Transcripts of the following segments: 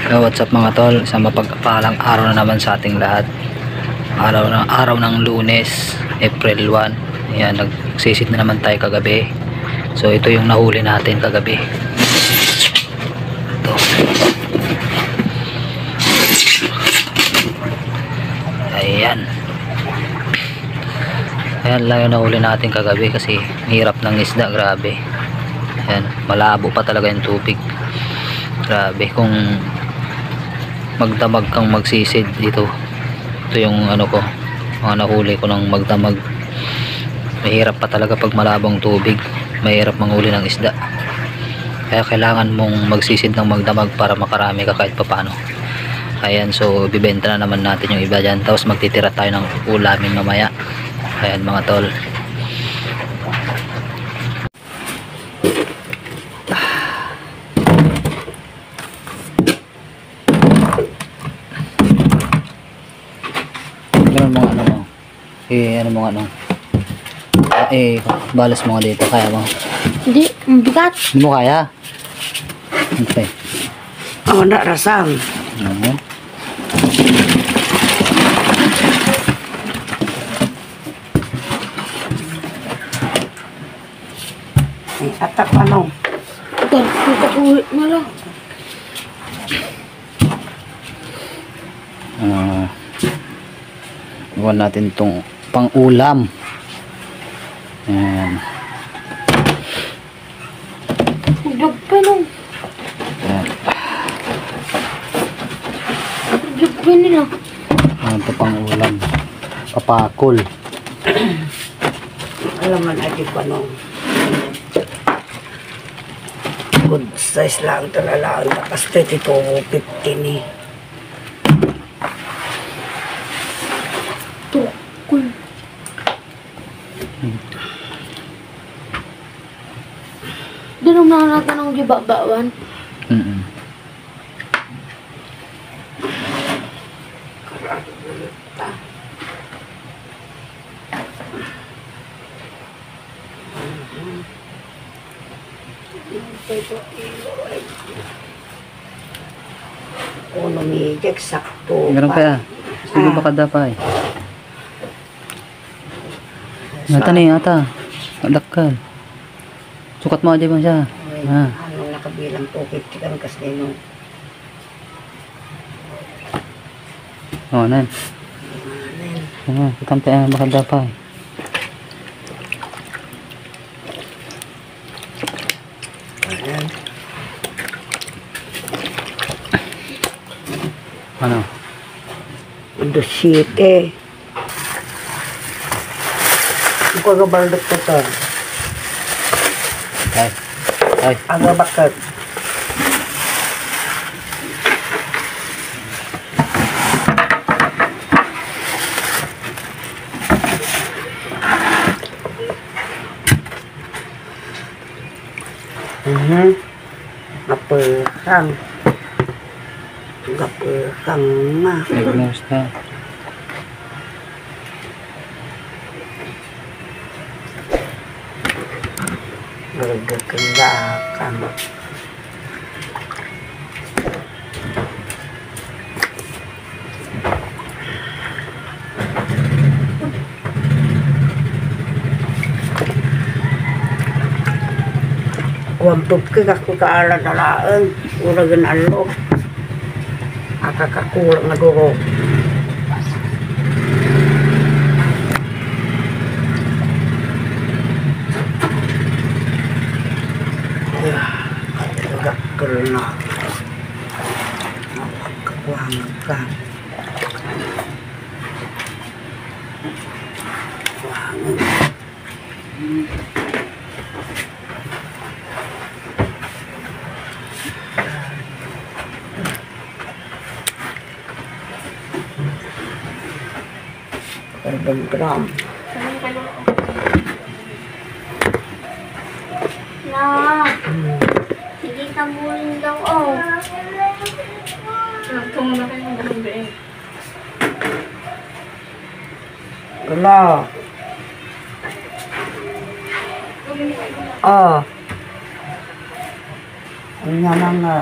So what's up mga tol, sa mapagpalang araw na naman sa ating lahat. Araw ng Lunes, April 1. Ayan, nagsisit na naman tayo kagabi. So ito yung nahuli natin kagabi. Ito. Ayan. Ayan lang yung nahuli natin kagabi kasi hirap ng isda, grabe. Ayan, malabo pa talaga yung tubig. Grabe, kung magdamag kang magsisid dito, ito yung ano ko, mga nahuli ko ng magdamag. Mahirap pa talaga pag malabong tubig, mahirap manghuli ng isda, kaya kailangan mong magsisid ng magdamag para makarami ka kahit papano. Ayan, so bibenta na naman natin yung iba dyan, tapos magtitira tayo ng ulamin mamaya. Ayan mga tol. Ano mo ano? Balas mo nga dito, kaya mo? Hindi, bigat. Hindi mo kaya? Okay. Oh, nak rasam. Ano? Atak ano? Ulit na lang. Iwan natin itong pang-ulam. Ayan. Hugdog pa nung. Ayan. Hugdog pa nila. Ayan, ito pang-ulam. Papakol. Alam man natin pa nung. Good size lang ito na lang. Takas 32.50 ni. Tukul. Doon na natin ang gibabawan. Kung namigig, sakto. Meron kaya? Sige baka dapay. Nata na yung ata. Adakal. Sukat mo aja bang siya. Anong nakabilang 250 kami kasi nung. Oo, nan. Kitang tayo baka dapay. Ano? Undo 7. Ang kagabaldok ko to. Ay. Ang bakit. Ngapekang. Ngapekang mah. Gusto. Bergekendakan. Wampuk ke aku ke ala-alaan, uragan alok. Akakakulang na duro. Agak kerana kekuangan. Gram. Nah, hindi ka muna daw, oh. Nagtungo na kayo ng gabi. Gala. Ang nga.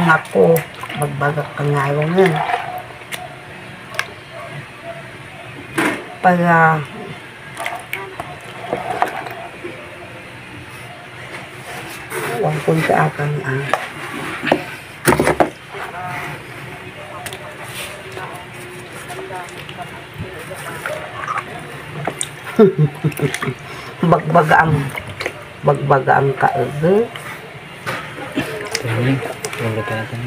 Ako, magbagak ka ngayon yan. Para huwag kong sa akin bagbagaang kaagad. Ini, wala pa natin.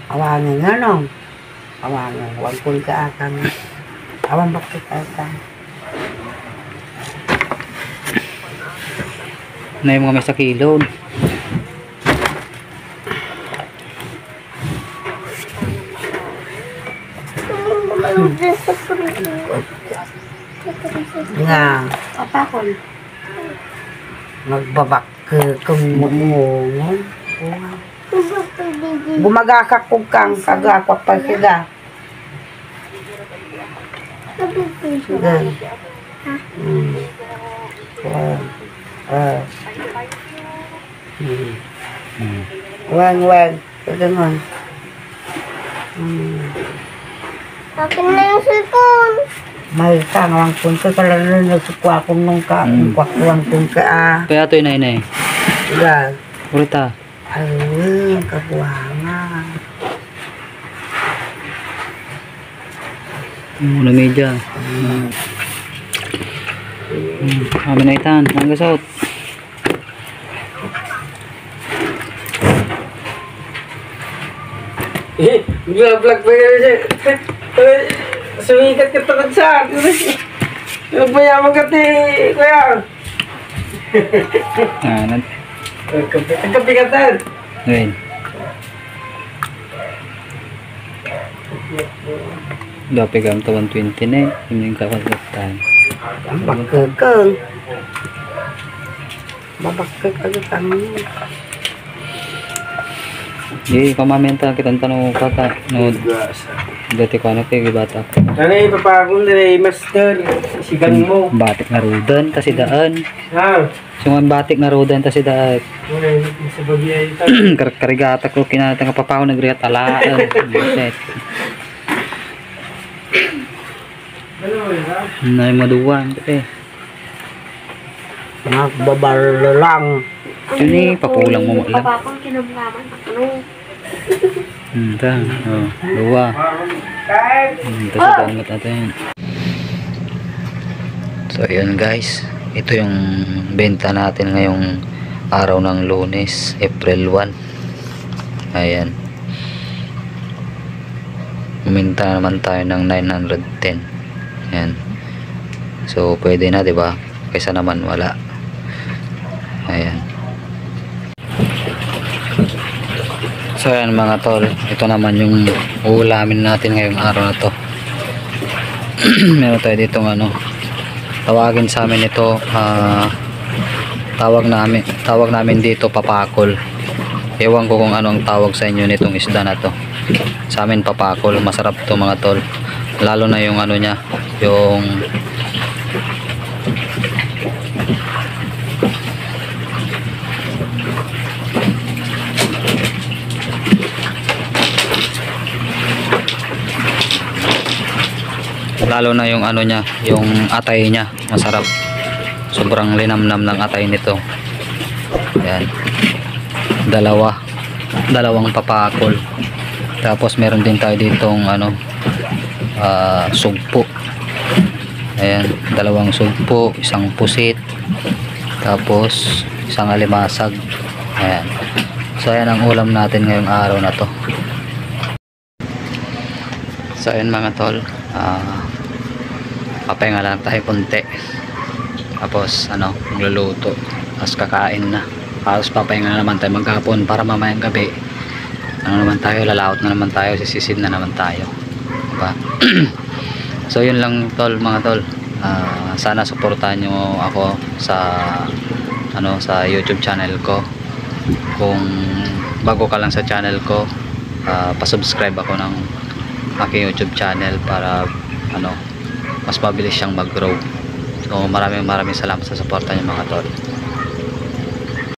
Awanin nga no. Awanin. Huwag kong sa akin. Awan bakit akan. Na yung mga may sa kilod. Nga. Papakol. Nagbabak kung mumungon. Bumagakak kong kang kagakak pa sila. Sige. Weng. Ganun. Akin na yung cellphone. May tangwang punta ka lang na nagsukwa kong nung ka. Kwakawang kong ka. Kaya ito yung nainay. Yan. Urita. Ay, kabuhanga. Muna media. Kami na itan. Ang gasot. Vlog pa yun. Sumikat ka takot sa akin. Magpayaman ka kuya. Kapikatan. Ngayon. Dapat gam to 120 na eh. Hindi yung kakasaktan. Bakakang. Babakakang. Di, pamamenta kita tanong kaka. No, dati ko ano kayo bata. Ano yung papakong na master? Sigan mo. Batik na rudan, kasi daan. Ha? Sungan batik na rudan, kasi daan. Sa bagay ito. Karigata ko kinatang kapapaw nagriat alaan. Na yung maduwan. Magbabar lang. Yun eh, papulang mo lang. Papakol kinabulaman. Ano? Ito, luwa. Ito sa damot natin. So yun guys, ito yung benta natin ngayong araw ng Lunes, April 1. Ayan. Uminta naman tayo ng 910. Ayan. So pwede na, 'di ba? Kaysa naman wala. Ayan. So ayan mga tol, ito naman yung uulamin natin ngayong araw na to. Meron tayo ditong ano, tawagin sa amin ito, tawag namin dito papakol. Ewan ko kung ano ang tawag sa inyo nitong isda na to. Sa amin papakol, masarap to mga tol. Lalo na yung ano niya, yung ano niya, yung atay niya, masarap. Sobrang linamnam ng atay nito. Yan. Dalawang papakol. Tapos meron din tayo ditong ano, sugpo. Ayan, dalawang sugpo, isang pusit, tapos isang alimasag. Ayan. So ayan ang ulam natin ngayong araw na to. So ayan mga tol, papahinga lang tayo konti, tapos ano, magluluto, tapos kakain na, tapos papahinga na naman tayo maghapon para mamayang gabi ano naman tayo, lalaot na naman tayo, sisisid na naman tayo, diba? So yun lang tol, mga tol. Sana suportahan nyo ako sa sa YouTube channel ko. Kung bago ka lang sa channel ko, pa-subscribe ako ng aking YouTube channel para mas mabilis siyang mag-grow. So maraming salamat sa suporta niyo mga tol.